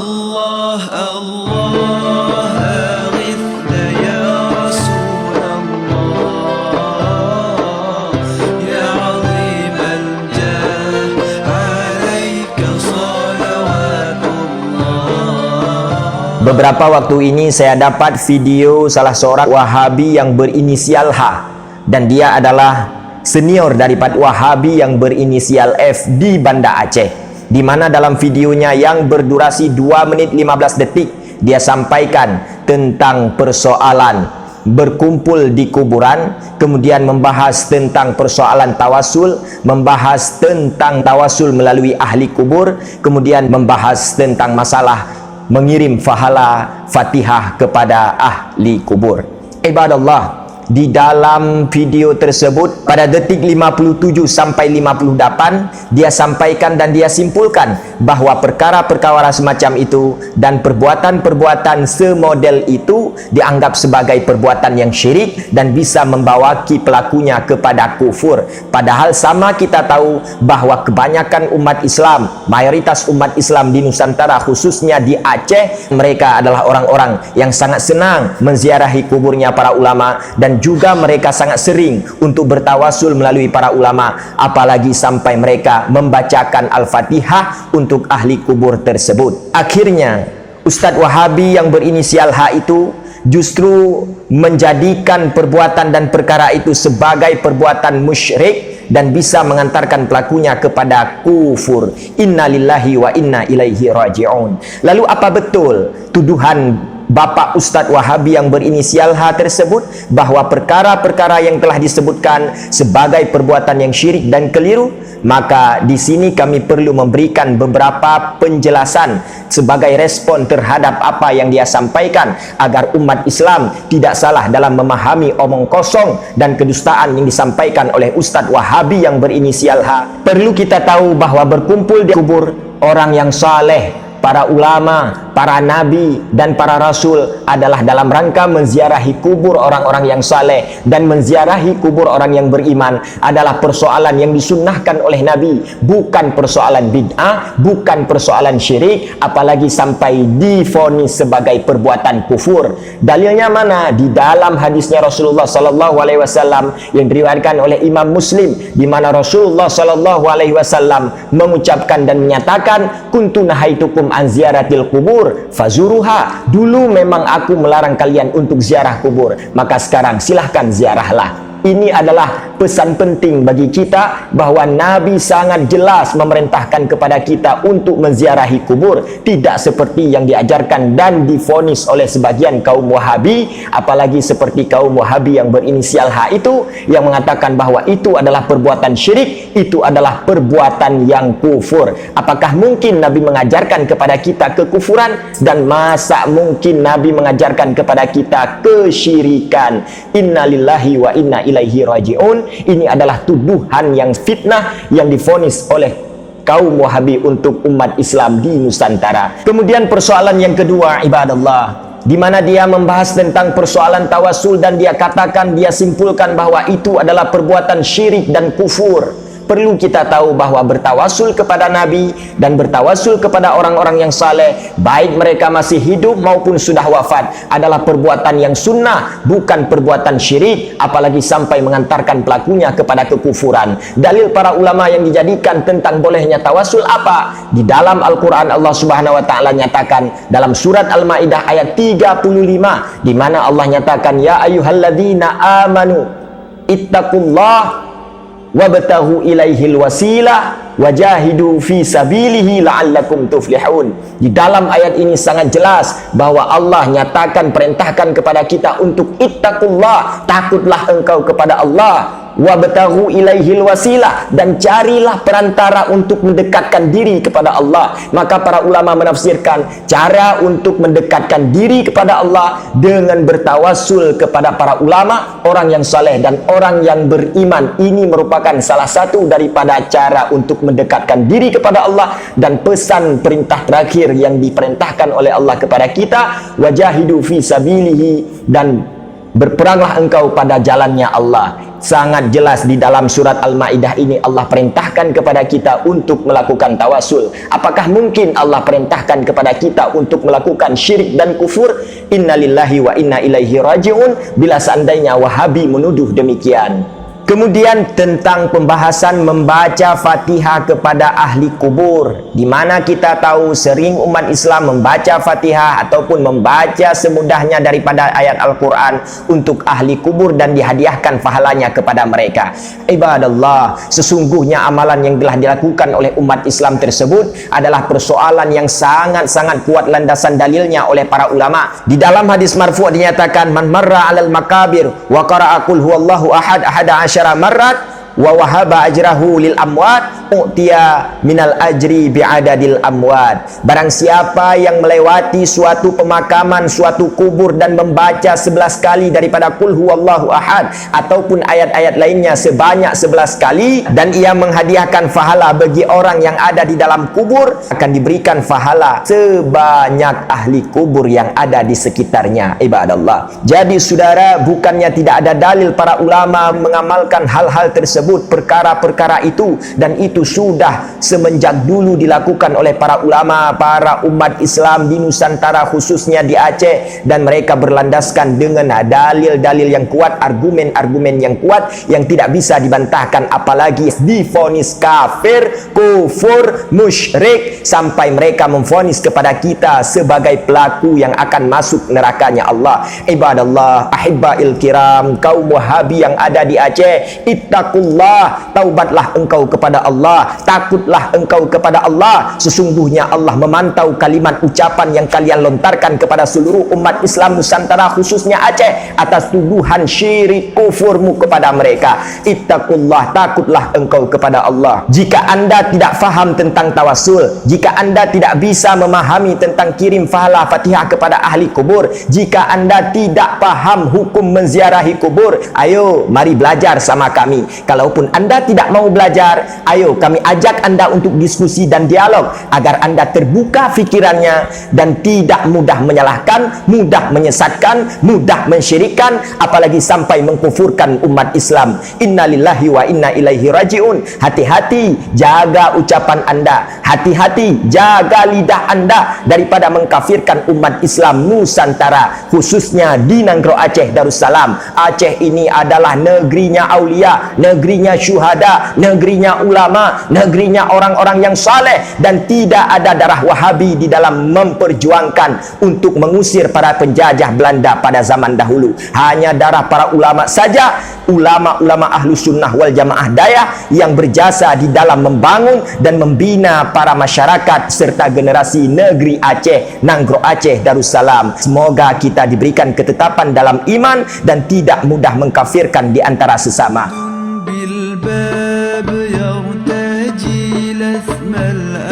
الله الله أغثنا يا رسول الله يا عظيم الجاه عليك صلوات الله. Beberapa waktu ini saya dapat video salah seorang Wahabi yang berinisial H, dan dia adalah senior daripada Wahabi yang berinisial F di Banda Aceh, di mana dalam videonya yang berdurasi 2 menit 15 detik dia sampaikan tentang persoalan berkumpul di kuburan, kemudian membahas tentang persoalan tawasul, membahas tentang tawasul melalui ahli kubur, kemudian membahas tentang masalah mengirim pahala Fatihah kepada ahli kubur. Ibadallah, di dalam video tersebut pada detik 57 sampai 58 dia sampaikan dan dia simpulkan bahawa perkara-perkara semacam itu dan perbuatan-perbuatan semodel itu dianggap sebagai perbuatan yang syirik dan bisa membawa pelakunya kepada kufur. Padahal sama kita tahu bahawa kebanyakan umat Islam, mayoritas umat Islam di Nusantara khususnya di Aceh, mereka adalah orang-orang yang sangat senang menziarahi kuburnya para ulama, dan juga mereka sangat sering untuk bertawasul melalui para ulama, apalagi sampai mereka membacakan Al-Fatihah untuk ahli kubur tersebut. Akhirnya Ustadz Wahabi yang berinisial H itu justru menjadikan perbuatan dan perkara itu sebagai perbuatan musyrik dan bisa mengantarkan pelakunya kepada kufur. Innalillahi wa inna ilaihi raji'un. Lalu apa betul tuduhan Bapak Ustadz Wahabi yang berinisial H tersebut, bahawa perkara-perkara yang telah disebutkan sebagai perbuatan yang syirik dan keliru? Maka di sini kami perlu memberikan beberapa penjelasan sebagai respon terhadap apa yang dia sampaikan, agar umat Islam tidak salah dalam memahami omong kosong dan kedustaan yang disampaikan oleh Ustadz Wahabi yang berinisial H. Perlu kita tahu bahawa berkumpul di kubur orang yang saleh, para ulama, para nabi dan para rasul adalah dalam rangka menziarahi kubur orang-orang yang saleh, dan menziarahi kubur orang yang beriman adalah persoalan yang disunnahkan oleh Nabi, bukan persoalan bid'ah, bukan persoalan syirik, apalagi sampai divonis sebagai perbuatan kufur. Dalilnya mana? Di dalam hadisnya Rasulullah sallallahu alaihi wasallam yang diriwayatkan oleh Imam Muslim, di mana Rasulullah sallallahu alaihi wasallam mengucapkan dan menyatakan, kuntu nahaitukum an ziaratil kubur fazuruha. Dulu memang aku melarang kalian untuk ziarah kubur, maka sekarang silahkan ziarahlah. Ini adalah pesan penting bagi kita bahawa Nabi sangat jelas memerintahkan kepada kita untuk menziarahi kubur, tidak seperti yang diajarkan dan divonis oleh sebagian kaum Wahabi, apalagi seperti kaum Wahabi yang berinisial H itu, yang mengatakan bahawa itu adalah perbuatan syirik, itu adalah perbuatan yang kufur. Apakah mungkin Nabi mengajarkan kepada kita kekufuran? Dan masa mungkin Nabi mengajarkan kepada kita kesyirikan? Innalillahi wa inna ilaihi raji'un. Ini adalah tuduhan yang fitnah yang divonis oleh kaum Wahabi untuk umat Islam di Nusantara. Kemudian persoalan yang kedua, ibadallah, di mana dia membahas tentang persoalan tawasul dan dia katakan, dia simpulkan bahawa itu adalah perbuatan syirik dan kufur. Perlu kita tahu bahawa bertawasul kepada Nabi dan bertawasul kepada orang-orang yang saleh, baik mereka masih hidup maupun sudah wafat, adalah perbuatan yang sunnah, bukan perbuatan syirik, apalagi sampai mengantarkan pelakunya kepada kekufuran. Dalil para ulama yang dijadikan tentang bolehnya tawasul apa? Di dalam Al-Quran Allah Subhanahu wa Ta'ala nyatakan dalam surat Al-Maidah ayat 35, di mana Allah nyatakan, ya ayyuhalladzina amanu ittaqullah wabtahu ilaihil wasilah wajahidu fi sabilihi la'allakum tuflihun. Di dalam ayat ini sangat jelas bahwa Allah nyatakan, perintahkan kepada kita untuk ittaqullah, takutlah engkau kepada Allah, wabtaghu ilaihil wasilah, dan carilah perantara untuk mendekatkan diri kepada Allah. Maka para ulama menafsirkan cara untuk mendekatkan diri kepada Allah dengan bertawasul kepada para ulama, orang yang saleh dan orang yang beriman. Ini merupakan salah satu daripada cara untuk mendekatkan diri kepada Allah, dan pesan perintah terakhir yang diperintahkan oleh Allah kepada kita, wajahidu fi sabilihi, dan berperanglah engkau pada jalannya Allah. sangat jelas di dalam surat Al-Maidah ini Allah perintahkan kepada kita untuk melakukan tawasul. Apakah mungkin Allah perintahkan kepada kita untuk melakukan syirik dan kufur? Innalillahi wa inna ilaihi raji'un. Bila seandainya Wahabi menuduh demikian. Kemudian tentang pembahasan membaca Fatihah kepada ahli kubur, di mana kita tahu sering umat Islam membaca Fatihah ataupun membaca semudahnya daripada ayat Al-Quran untuk ahli kubur dan dihadiahkan pahalanya kepada mereka. Ibadallah, sesungguhnya amalan yang telah dilakukan oleh umat Islam tersebut adalah persoalan yang sangat-sangat kuat landasan dalilnya oleh para ulama. Di dalam hadis marfu' dinyatakan, man marra 'alal makabir wa qara'a qul huwallahu ahad ahada asyara marrat wa wahaba ajrahu lil amwat u'tiya minal ajri bi'adadil amwat. Barang siapa yang melewati suatu pemakaman, suatu kubur dan membaca 11 kali daripada qul huwallahu ahad ataupun ayat-ayat lainnya sebanyak 11 kali, dan ia menghadiahkan pahala bagi orang yang ada di dalam kubur, akan diberikan pahala sebanyak ahli kubur yang ada di sekitarnya. Ibadallah. Jadi saudara, bukannya tidak ada dalil para ulama mengamalkan hal-hal tersebut, perkara-perkara itu, dan itu sudah semenjak dulu dilakukan oleh para ulama, para umat Islam di Nusantara khususnya di Aceh, dan mereka berlandaskan dengan dalil-dalil yang kuat, argumen-argumen yang kuat yang tidak bisa dibantahkan, apalagi divonis kafir, kufur, musyrik, sampai mereka memvonis kepada kita sebagai pelaku yang akan masuk nerakanya Allah. Ibadallah, ahibba'il kiram, kaum Wahabi yang ada di Aceh, ittaqullah, taubatlah engkau kepada Allah, takutlah engkau kepada Allah. Sesungguhnya Allah memantau kalimat ucapan yang kalian lontarkan kepada seluruh umat Islam Nusantara khususnya Aceh atas tuduhan syirik kufurmu kepada mereka. Ittaqullah, takutlah engkau kepada Allah. Jika anda tidak faham tentang tawasul, jika anda tidak bisa memahami tentang kirim pahala Fatihah kepada ahli kubur, jika anda tidak paham hukum menziarahi kubur, ayo mari belajar sama kami. Kalaupun anda tidak mau belajar, ayo kami ajak anda untuk diskusi dan dialog agar anda terbuka fikirannya dan tidak mudah menyalahkan, mudah menyesatkan, mudah mensyirikkan, apalagi sampai mengkufurkan umat Islam. Innalillahi wa inna ilaihi raji'un. Hati-hati jaga ucapan anda, hati-hati jaga lidah anda daripada mengkafirkan umat Islam Nusantara, khususnya di Nanggro Aceh Darussalam. Aceh ini adalah negerinya aulia, negerinya syuhada, negerinya ulama, negerinya orang-orang yang saleh, dan tidak ada darah Wahabi di dalam memperjuangkan untuk mengusir para penjajah Belanda pada zaman dahulu. Hanya darah para ulama saja, ulama-ulama ahlu sunnah wal jamaah dayah yang berjasa di dalam membangun dan membina para masyarakat serta generasi negeri Aceh, Nanggro Aceh Darussalam. Semoga kita diberikan ketetapan dalam iman dan tidak mudah mengkafirkan di antara sesama. بالباب يرتجي لثم الأ